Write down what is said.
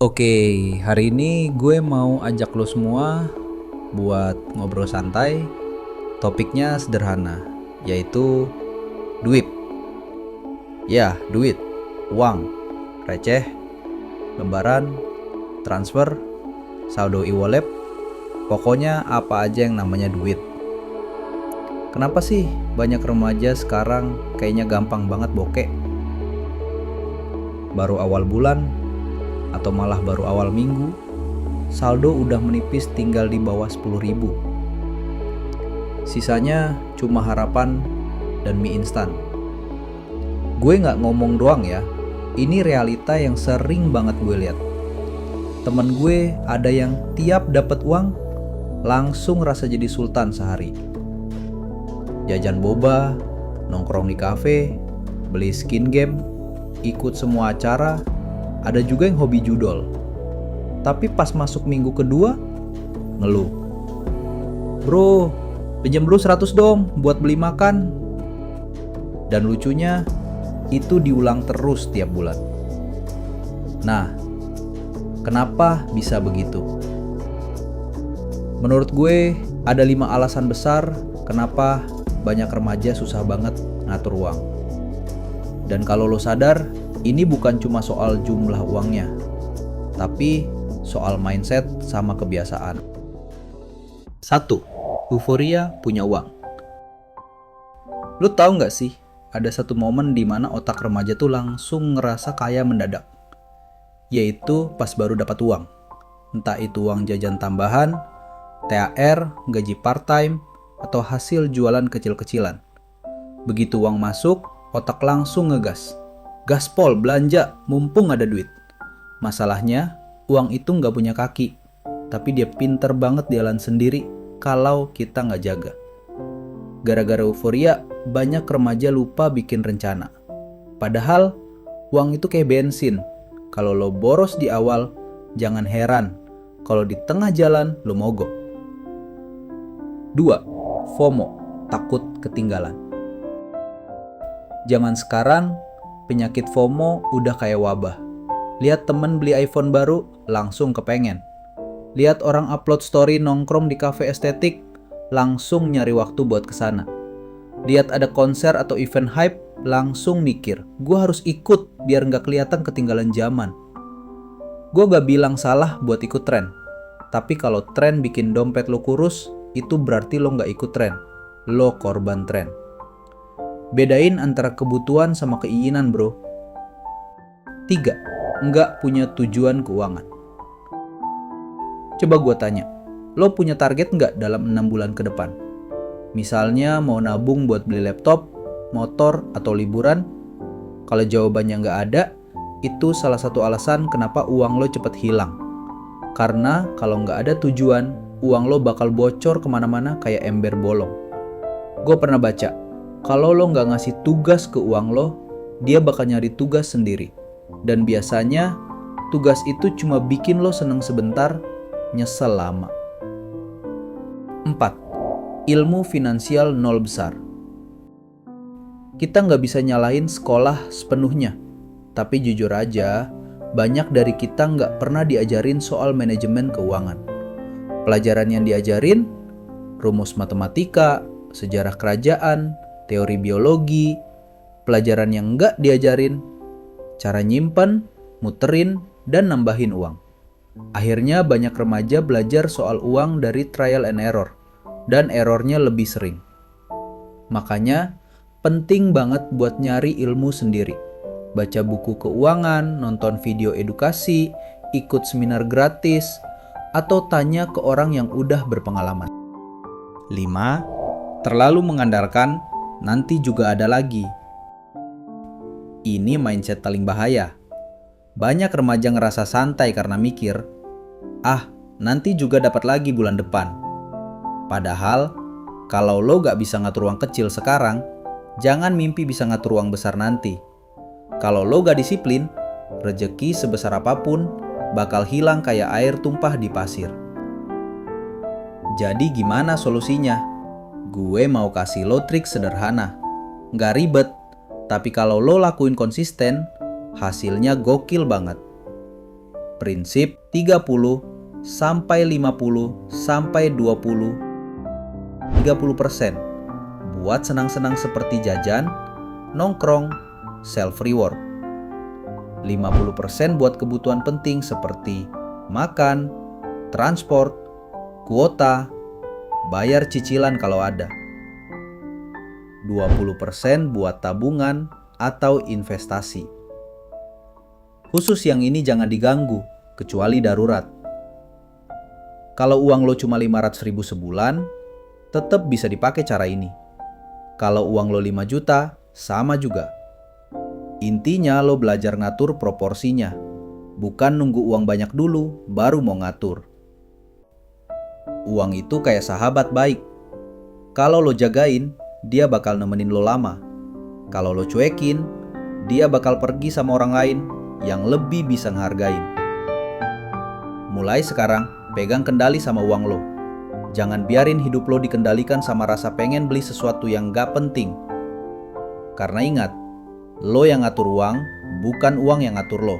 Oke, hari ini gue mau ajak lo semua buat ngobrol santai. Topiknya sederhana, yaitu duit. Ya, duit, uang, receh, lembaran, transfer, saldo e-wallet, pokoknya apa aja yang namanya duit. Kenapa sih banyak remaja sekarang kayaknya gampang banget bokeh? Baru awal bulan, atau malah baru awal minggu, saldo udah menipis tinggal di bawah 10.000. Sisanya cuma harapan dan mie instan. Gue gak ngomong doang ya, ini realita yang sering banget gue lihat. Temen gue ada yang tiap dapat uang langsung rasa jadi sultan sehari. Jajan boba, nongkrong di kafe, beli skin game, ikut semua acara, ada juga yang hobi judol. Tapi pas masuk minggu kedua, ngeluh. Bro, pinjam dulu 100 dong buat beli makan. Dan lucunya, itu diulang terus tiap bulan. Nah, kenapa bisa begitu? Menurut gue, ada 5 alasan besar kenapa banyak remaja susah banget ngatur uang. Dan kalau lo sadar, ini bukan cuma soal jumlah uangnya, tapi soal mindset sama kebiasaan. 1. Euforia punya uang. Lu tahu nggak sih, ada satu momen di mana otak remaja tuh langsung ngerasa kaya mendadak, yaitu pas baru dapat uang. Entah itu uang jajan tambahan, THR, gaji part-time, atau hasil jualan kecil-kecilan. Begitu uang masuk, otak langsung ngegas. Gaspol belanja, mumpung ada duit. Masalahnya, uang itu nggak punya kaki, tapi dia pinter banget jalan sendiri kalau kita nggak jaga. Gara-gara euforia, banyak remaja lupa bikin rencana. Padahal, uang itu kayak bensin. Kalau lo boros di awal, jangan heran kalau di tengah jalan lo mogok. 2. FOMO, takut ketinggalan. Zaman sekarang, penyakit FOMO udah kayak wabah. Lihat temen beli iPhone baru, langsung kepengen. Lihat orang upload story nongkrong di cafe estetik, langsung nyari waktu buat kesana. Lihat ada konser atau event hype, langsung mikir, gue harus ikut biar gak kelihatan ketinggalan zaman. Gue gak bilang salah buat ikut tren, tapi kalau tren bikin dompet lo kurus, itu berarti lo gak ikut tren, lo korban tren. Bedain antara kebutuhan sama keinginan, bro. 3. Nggak punya tujuan keuangan. Coba gue tanya, lo punya target nggak dalam 6 bulan ke depan? Misalnya mau nabung buat beli laptop, motor, atau liburan? Kalau jawabannya nggak ada, itu salah satu alasan kenapa uang lo cepet hilang. Karena kalau nggak ada tujuan, uang lo bakal bocor kemana-mana kayak ember bolong. Gue pernah baca, kalau lo nggak ngasih tugas ke uang lo, dia bakal nyari tugas sendiri. Dan biasanya, tugas itu cuma bikin lo seneng sebentar, nyesel lama. 4. Ilmu finansial nol besar. Kita nggak bisa nyalahin sekolah sepenuhnya. Tapi jujur aja, banyak dari kita nggak pernah diajarin soal manajemen keuangan. Pelajaran yang diajarin, rumus matematika, sejarah kerajaan, teori biologi. Pelajaran yang nggak diajarin, cara nyimpen, muterin, dan nambahin uang. Akhirnya banyak remaja belajar soal uang dari trial and error, dan errornya lebih sering. Makanya, penting banget buat nyari ilmu sendiri. Baca buku keuangan, nonton video edukasi, ikut seminar gratis, atau tanya ke orang yang udah berpengalaman. 5. Terlalu mengandalkan, nanti juga ada lagi. Ini mindset paling bahaya. Banyak remaja ngerasa santai karena mikir, nanti juga dapat lagi bulan depan. Padahal, kalau lo gak bisa ngatur uang kecil sekarang, jangan mimpi bisa ngatur uang besar nanti. Kalau lo gak disiplin, rejeki sebesar apapun bakal hilang kayak air tumpah di pasir. Jadi gimana solusinya? Gue mau kasih lo trik sederhana. Gak ribet, tapi kalau lo lakuin konsisten, hasilnya gokil banget. Prinsip 30 sampai 50 sampai 20 30% buat senang-senang seperti jajan, nongkrong, self reward. 50% buat kebutuhan penting seperti makan, transport, kuota, bayar cicilan kalau ada. 20% buat tabungan atau investasi. Khusus yang ini jangan diganggu, kecuali darurat. Kalau uang lo cuma 500.000 sebulan, tetap bisa dipakai cara ini. Kalau uang lo 5 juta, sama juga. Intinya lo belajar ngatur proporsinya, bukan nunggu uang banyak dulu baru mau ngatur. Uang itu kayak sahabat baik. Kalau lo jagain, dia bakal nemenin lo lama. Kalau lo cuekin, dia bakal pergi sama orang lain yang lebih bisa ngehargain. Mulai sekarang, pegang kendali sama uang lo. Jangan biarin hidup lo dikendalikan sama rasa pengen beli sesuatu yang gak penting. Karena ingat, lo yang ngatur uang, bukan uang yang ngatur lo.